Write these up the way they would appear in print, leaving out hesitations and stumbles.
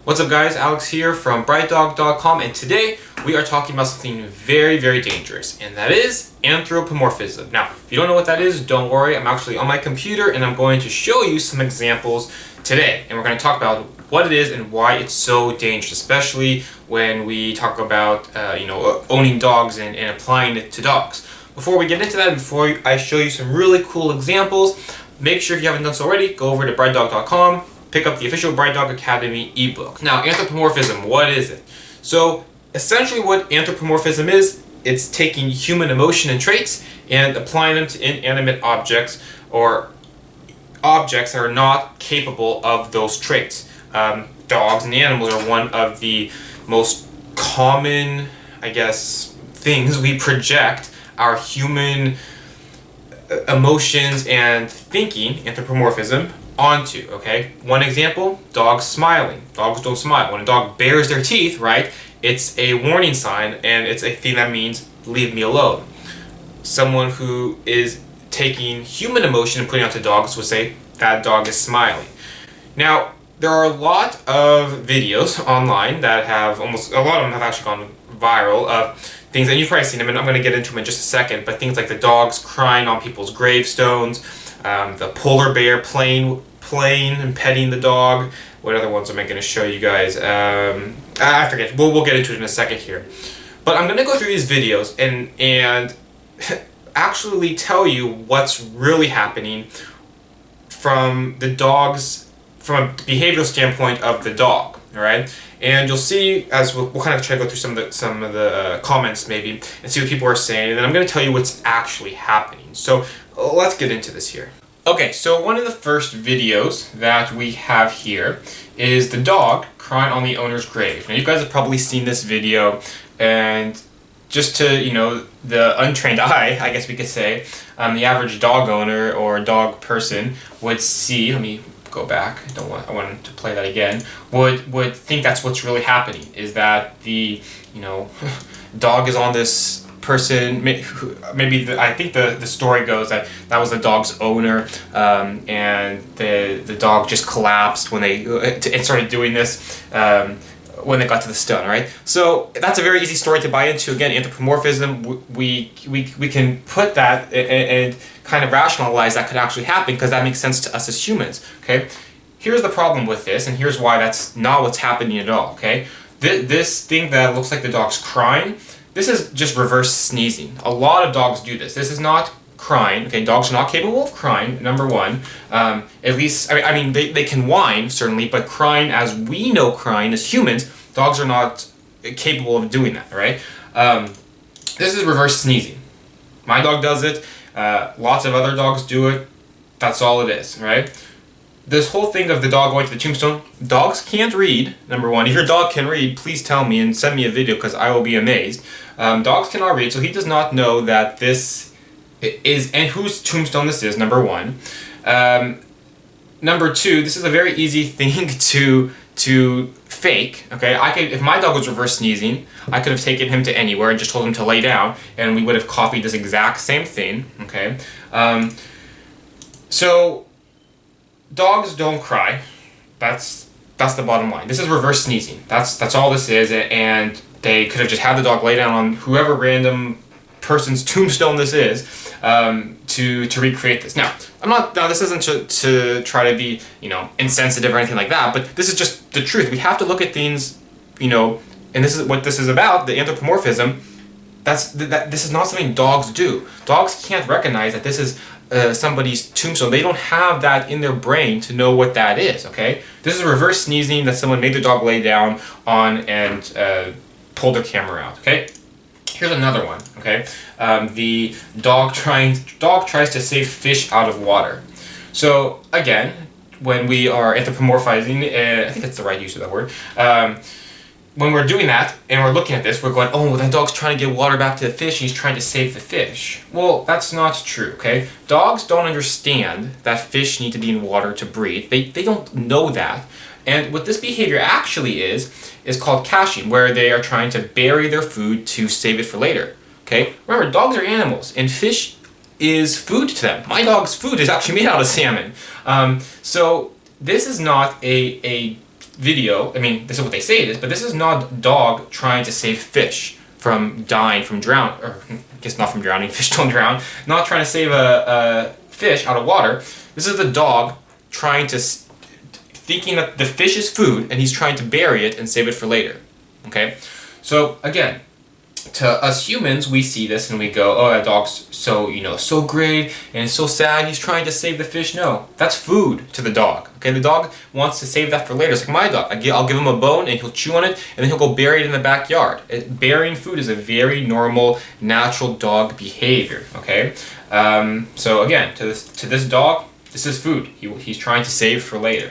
What's up guys, Alex here from brightdog.com, and today we are talking about something very, very dangerous, and that is anthropomorphism. Now, if you don't know what that is, don't worry, I'm actually on my computer and I'm going to show you some examples today, and we're going to talk about what it is and why it's so dangerous, especially when we talk about owning dogs and applying it to dogs. Before we get into that, before I show you some really cool examples, make sure if you haven't done so already, go over to brightdog.com, pick up the official Bright Dog Academy ebook. Now, anthropomorphism, what is it? So, essentially what anthropomorphism is, it's taking human emotion and traits and applying them to inanimate objects or objects that are not capable of those traits. Dogs and animals are one of the most common, things we project our human emotions and thinking, anthropomorphism, onto, okay? One example, dogs smiling. Dogs don't smile. When a dog bares their teeth, right, it's a warning sign and it's a thing that means leave me alone. Someone who is taking human emotion and putting it onto dogs would say that dog is smiling. Now, there are a lot of videos online that have a lot of them have actually gone viral of things, and you've probably seen them, and I'm going to get into them in just a second, but things like the dogs crying on people's gravestones, the polar bear playing and petting the dog. What other ones am I going to show you guys? I forget. We'll get into it in a second here. But I'm going to go through these videos and actually tell you what's really happening from the dogs, from a behavioral standpoint of the dog. All right, and you'll see as we'll kind of try to go through some of the comments maybe and see what people are saying, and then I'm going to tell you what's actually happening. So let's get into this here. Okay, so one of the first videos that we have here is the dog crying on the owner's grave. Now you guys have probably seen this video, and just to, the untrained eye, I guess we could say, the average dog owner or dog person would see, let me go back, I want to play that again, would think that's what's really happening, is that the, dog is on this person, I think the story goes that was the dog's owner, and the dog just collapsed when it started doing this, when they got to the stone, right? So that's a very easy story to buy into. Again, anthropomorphism, we can put that and kind of rationalize that could actually happen because that makes sense to us as humans, okay? Here's the problem with this, and here's why that's not what's happening at all, okay? This thing that looks like the dog's crying, this is just reverse sneezing. A lot of dogs do this. This is not crying, okay? Dogs are not capable of crying, number one. At least, they can whine, certainly, but crying as we know crying as humans, dogs are not capable of doing that, right? This is reverse sneezing. My dog does it. Lots of other dogs do it. That's all it is, right? This whole thing of the dog going to the tombstone, dogs can't read, number one. If your dog can read, please tell me and send me a video because I will be amazed. Dogs cannot read, so he does not know that this is, and whose tombstone this is, number one. Number two, this is a very easy thing to fake, okay? If my dog was reverse sneezing, I could have taken him to anywhere and just told him to lay down, and we would have copied this exact same thing, okay? So dogs don't cry. That's the bottom line. This is reverse sneezing. That's all this is, and they could have just had the dog lay down on whoever random person's tombstone this is, to recreate this. Now this isn't to try to be, insensitive or anything like that, but this is just the truth. We have to look at things, and this is what this is about, the anthropomorphism. This is not something dogs do. Dogs can't recognize that this is somebody's tombstone. They don't have that in their brain to know what that is, okay? This is reverse sneezing that someone made the dog lay down on and pulled their camera out, okay? Here's another one, okay? The dog tries to save fish out of water. So again, when we are anthropomorphizing, I think that's the right use of that word, when we're doing that and we're looking at this, we're going, oh, that dog's trying to get water back to the fish and he's trying to save the fish. Well, that's not true, okay? Dogs don't understand that fish need to be in water to breathe. They don't know that. And what this behavior actually is called caching, where they are trying to bury their food to save it for later, okay? Remember, dogs are animals, and fish is food to them. My dog's food is actually made out of salmon. So this is not a video, I mean, this is what they say it is, but this is not a dog trying to save fish from dying, from drowning, or I guess not from drowning, fish don't drown, not trying to save a fish out of water. This is the dog trying to, thinking that the fish is food, and he's trying to bury it and save it for later, okay? So, again, to us humans, we see this and we go, oh, that dog's so, so great and it's so sad, he's trying to save the fish. No, that's food to the dog, okay? The dog wants to save that for later. It's like my dog. I'll give him a bone and he'll chew on it and then he'll go bury it in the backyard. Burying food is a very normal, natural dog behavior, okay? So again, to this dog, this is food. He's trying to save for later.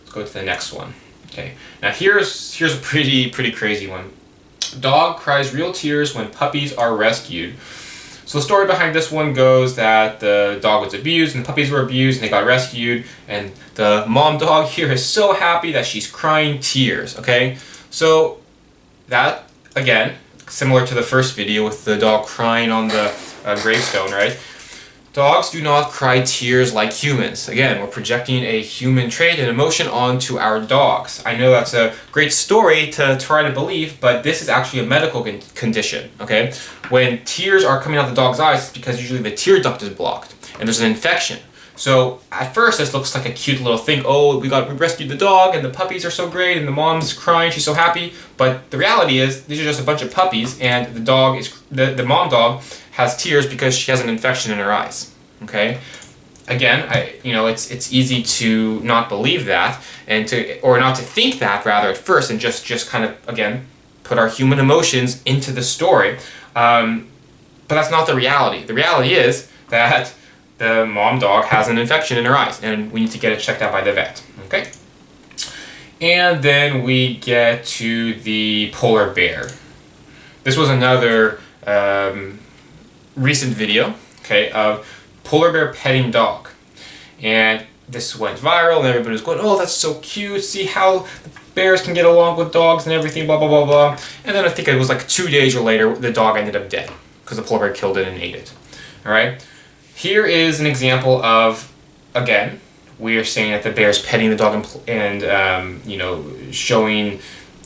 Let's go to the next one, okay? Now here's a pretty crazy one. Dog cries real tears when puppies are rescued. So the story behind this one goes that the dog was abused and the puppies were abused and they got rescued, and the mom dog here is so happy that she's crying tears, okay? So that, again, similar to the first video with the dog crying on the gravestone, right? Dogs do not cry tears like humans. Again, we're projecting a human trait and emotion onto our dogs. I know that's a great story to try to believe, but this is actually a medical condition, okay? When tears are coming out the dog's eyes, it's because usually the tear duct is blocked and there's an infection. So at first this looks like a cute little thing. Oh, we rescued the dog and the puppies are so great and the mom's crying, she's so happy. But the reality is these are just a bunch of puppies and the dog is the mom dog has tears because she has an infection in her eyes. Okay? Again, it's easy to not believe that or not to think that rather at first and just kind of again put our human emotions into the story. But that's not the reality. The reality is that the mom dog has an infection in her eyes and we need to get it checked out by the vet. Okay? And then we get to the polar bear. This was another recent video, okay, of polar bear petting dog. And this went viral and everybody was going, oh, that's so cute, see how the bears can get along with dogs and everything, blah, blah, blah, blah. And then I think it was like 2 days or later, the dog ended up dead because the polar bear killed it and ate it. All right? Here is an example of, again, we are saying that the bear is petting the dog and showing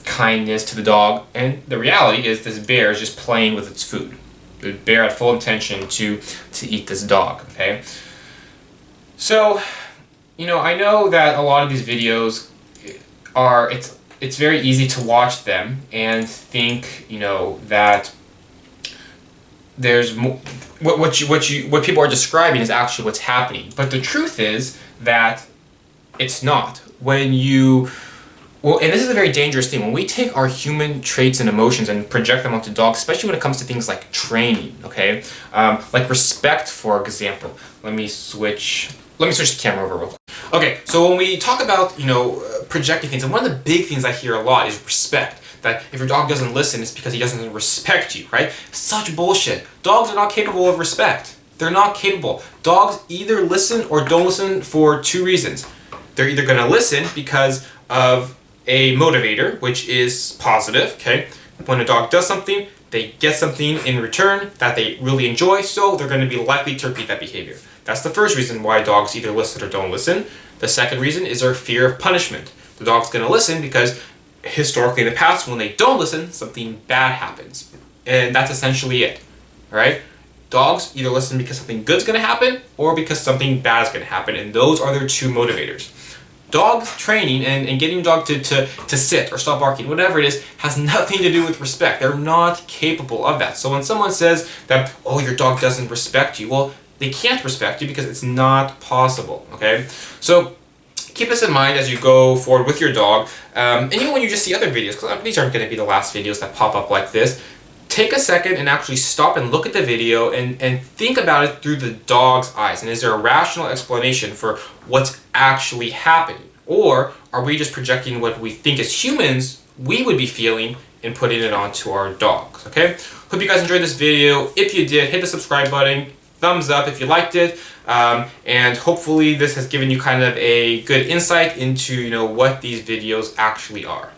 kindness to the dog. And the reality is this bear is just playing with its food. The bear had full intention to eat this dog, okay? So, I know that a lot of these videos are, it's very easy to watch them and think, that there's more, what people are describing is actually what's happening. But the truth is that it's not. And this is a very dangerous thing. When we take our human traits and emotions and project them onto dogs, especially when it comes to things like training, okay? Like respect, for example. Let me switch the camera over real quick. Okay, so when we talk about, projecting things, and one of the big things I hear a lot is respect. That if your dog doesn't listen, it's because he doesn't respect you, right? Such bullshit. Dogs are not capable of respect. They're not capable. Dogs either listen or don't listen for two reasons. They're either going to listen because of a motivator, which is positive, okay? When a dog does something, they get something in return that they really enjoy, so they're going to be likely to repeat that behavior. That's the first reason why dogs either listen or don't listen. The second reason is their fear of punishment. The dog's going to listen because historically in the past, when they don't listen, something bad happens. And that's essentially it, all right? Dogs either listen because something good's going to happen or because something bad is going to happen, and those are their two motivators. Dog training and getting a dog to sit or stop barking, whatever it is, has nothing to do with respect. They're not capable of that. So when someone says that, oh, your dog doesn't respect you, well, they can't respect you because it's not possible, okay? So keep this in mind as you go forward with your dog, and even when you just see other videos, because these aren't going to be the last videos that pop up like this. Take a second and actually stop and look at the video and think about it through the dog's eyes. And is there a rational explanation for what's actually happening? Or are we just projecting what we think as humans we would be feeling and putting it onto our dogs, okay? Hope you guys enjoyed this video. If you did, hit the subscribe button, thumbs up if you liked it, and hopefully this has given you kind of a good insight into what these videos actually are.